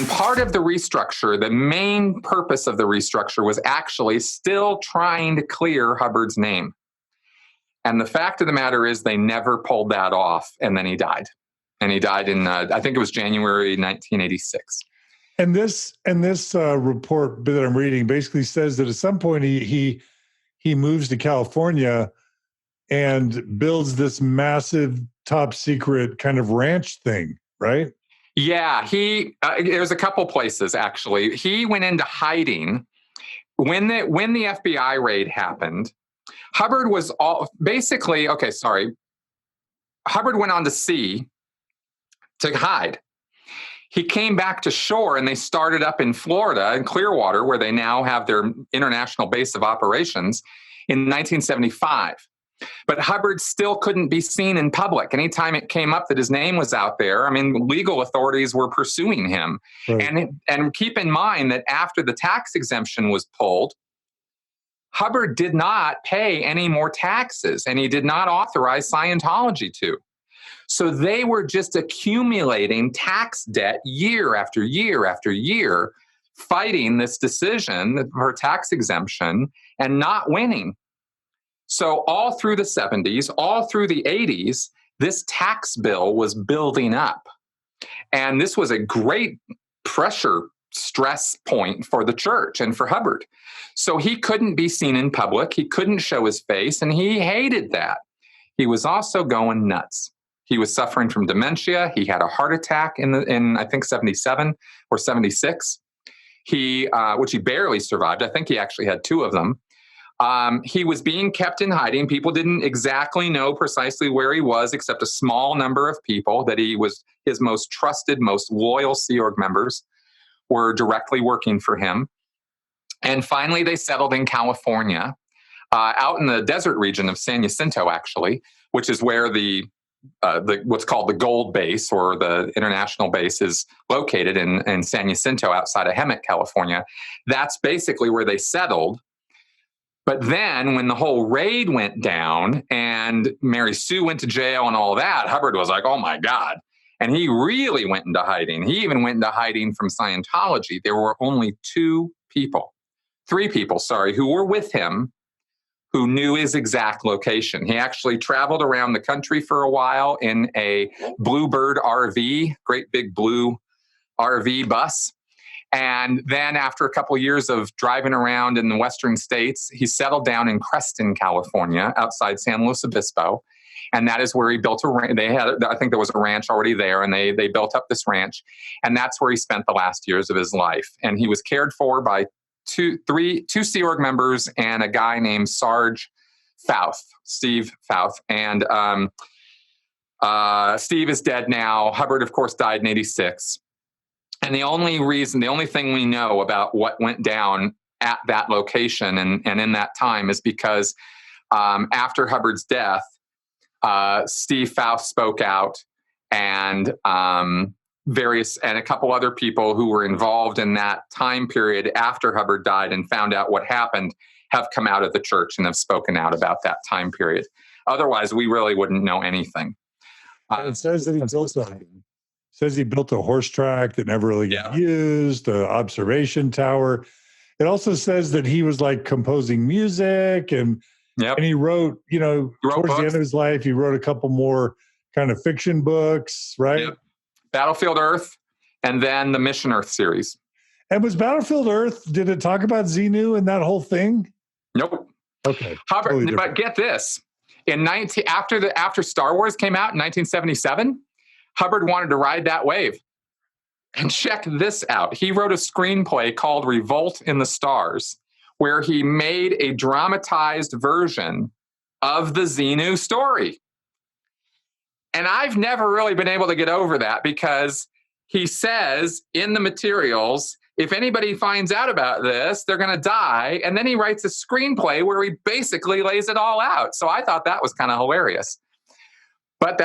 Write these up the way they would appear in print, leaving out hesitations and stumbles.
And part of the restructure, the main purpose of the restructure was actually still trying to clear Hubbard's name. And the fact of the matter is they never pulled that off. And then he died. And he died in, I think it was January 1986. And this report that I'm reading basically says that at some point he moves to California and builds this massive top secret kind of ranch thing, right? Yeah, there's a couple places actually. He went into hiding when the FBI raid happened. Hubbard was Hubbard went on to sea to hide. He came back to shore and they started up in Florida, in Clearwater, where they now have their international base of operations in 1975. But Hubbard still couldn't be seen in public. Anytime it came up that his name was out there, I mean, legal authorities were pursuing him. Right. And keep in mind that after the tax exemption was pulled, Hubbard did not pay any more taxes, and he did not authorize Scientology to. So they were just accumulating tax debt year after year after year, fighting this decision for tax exemption and not winning. So all through the 70s, all through the 80s, this tax bill was building up. And this was a great pressure stress point for the church and for Hubbard. So he couldn't be seen in public. He couldn't show his face, and he hated that. He was also going nuts. He was suffering from dementia. He had a heart attack in I think 77 or 76. Which he barely survived. I think he actually had two of them. He was being kept in hiding. People didn't exactly know precisely where he was, except a small number of people that he was his most trusted, most loyal Sea Org members were directly working for him. And finally, they settled in California, out in the desert region of San Jacinto, actually, which is where the what's called the Gold Base, or the international base, is located in San Jacinto outside of Hemet, California. That's basically where they settled. But then when the whole raid went down and Mary Sue went to jail and all that, Hubbard was like, oh my God. And he really went into hiding. He even went into hiding from Scientology. There were only three people, who were with him, who knew his exact location. He actually traveled around the country for a while in a Bluebird RV, great big blue RV bus. And then after a couple of years of driving around in the western states, he settled down in Creston, California, outside San Luis Obispo. And that is where he built a ranch. I think there was a ranch already there, and they built up this ranch. And that's where he spent the last years of his life. And he was cared for by two Sea Org members and a guy named Steve Fouth. And Steve is dead now. Hubbard, of course, died in 86. And the only thing we know about what went down at that location and in that time is because after Hubbard's death, Steve Fouth spoke out, and a couple other people who were involved in that time period after Hubbard died and found out what happened have come out of the church and have spoken out about that time period. Otherwise, we really wouldn't know anything. It says that he built a horse track that never really got used, an observation tower. It also says that he was like composing music and he wrote, towards books. The end of his life, he wrote a couple more kind of fiction books, right? Yep. Battlefield Earth, and then the Mission Earth series. And was Battlefield Earth, did it talk about Xenu and that whole thing? Nope. Okay. Hubbard, totally, but get this. After Star Wars came out in 1977, Hubbard wanted to ride that wave. And check this out. He wrote a screenplay called Revolt in the Stars, where he made a dramatized version of the Xenu story. And I've never really been able to get over that, because he says in the materials, if anybody finds out about this, they're going to die. And then he writes a screenplay where he basically lays it all out. So I thought that was kind of hilarious. But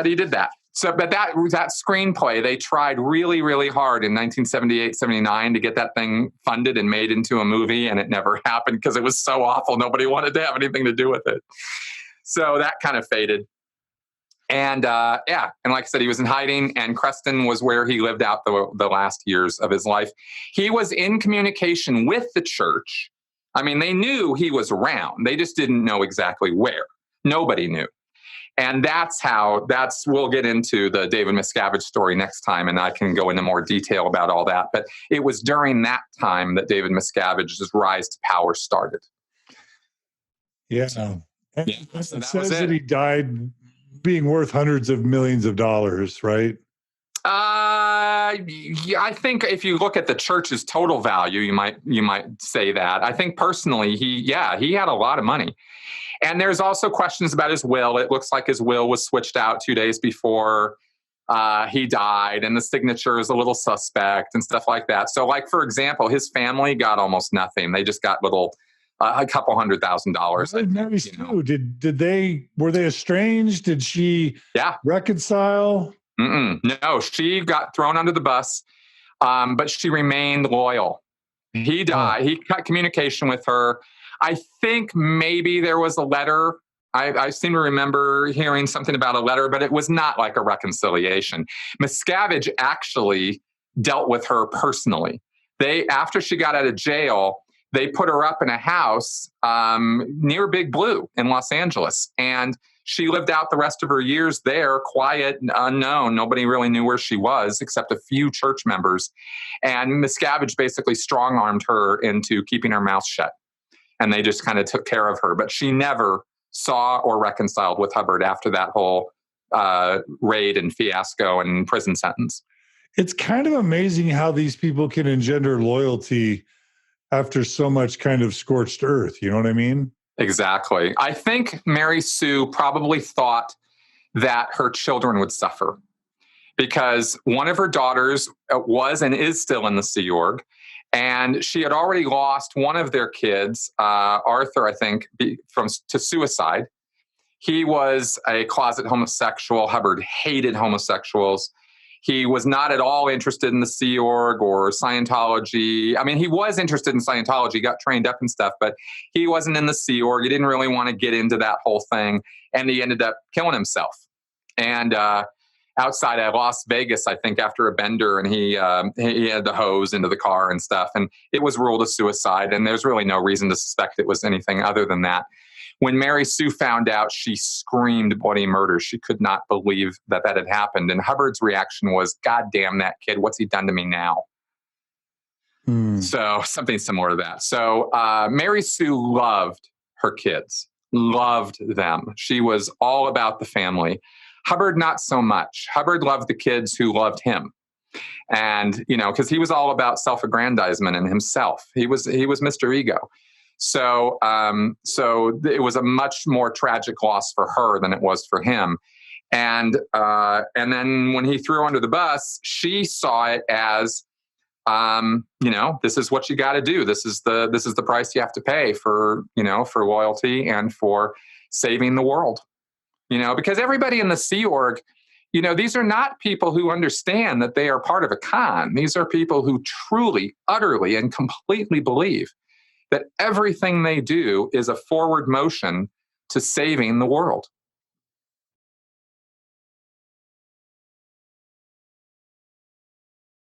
he did that. So, but that screenplay, they tried really, really hard in 1978, 79 to get that thing funded and made into a movie, and it never happened because it was so awful. Nobody wanted to have anything to do with it. So that kind of faded. And yeah, and like I said, he was in hiding, and Creston was where he lived out the last years of his life. He was in communication with the church. I mean, they knew he was around. They just didn't know exactly where. Nobody knew. And we'll get into the David Miscavige story next time, and I can go into more detail about all that. But it was during that time that David Miscavige's rise to power started. Yeah. So, and yeah, it so says that he died being worth hundreds of millions of dollars, right? Yeah, I think if you look at the church's total value, you might say that. I think personally, he had a lot of money. And there's also questions about his will. It looks like his will was switched out 2 days before he died, and the signature is a little suspect and stuff like that. So, like, for example, his family got almost nothing. They just got a couple $100,000. Mary Sue, were they estranged? Did she reconcile? No, she got thrown under the bus, but she remained loyal. He died. He cut communication with her. I think maybe there was a letter. I seem to remember hearing something about a letter, but it was not like a reconciliation. Miscavige actually dealt with her personally. After she got out of jail, they put her up in a house near Big Blue in Los Angeles. And she lived out the rest of her years there, quiet, unknown. Nobody really knew where she was except a few church members. And Miscavige basically strong-armed her into keeping her mouth shut. And they just kind of took care of her. But she never saw or reconciled with Hubbard after that whole raid and fiasco and prison sentence. It's kind of amazing how these people can engender loyalty after so much kind of scorched earth. You know what I mean? Exactly. I think Mary Sue probably thought that her children would suffer because one of her daughters was and is still in the Sea Org. And she had already lost one of their kids, Arthur, I think, to suicide. He was a closet homosexual. Hubbard hated homosexuals. He was not at all interested in the Sea Org or Scientology. I mean, he was interested in Scientology, got trained up and stuff, but he wasn't in the Sea Org. He didn't really want to get into that whole thing. And he ended up killing himself. And outside of Las Vegas, I think, after a bender, and he had the hose into the car and stuff. And it was ruled a suicide. And there's really no reason to suspect it was anything other than that. When Mary Sue found out, she screamed bloody murder. She could not believe that had happened. And Hubbard's reaction was, God damn that kid. What's he done to me now? So something similar to that. So Mary Sue loved her kids, loved them. She was all about the family. Hubbard, not so much. Hubbard loved the kids who loved him. And, because he was all about self-aggrandizement and himself. He was Mr. Ego. So it was a much more tragic loss for her than it was for him. And then when he threw her under the bus, she saw it as, this is what you got to do. This is the price you have to pay for loyalty and for saving the world. Because everybody in the Sea Org, these are not people who understand that they are part of a con. These are people who truly, utterly, and completely believe that everything they do is a forward motion to saving the world.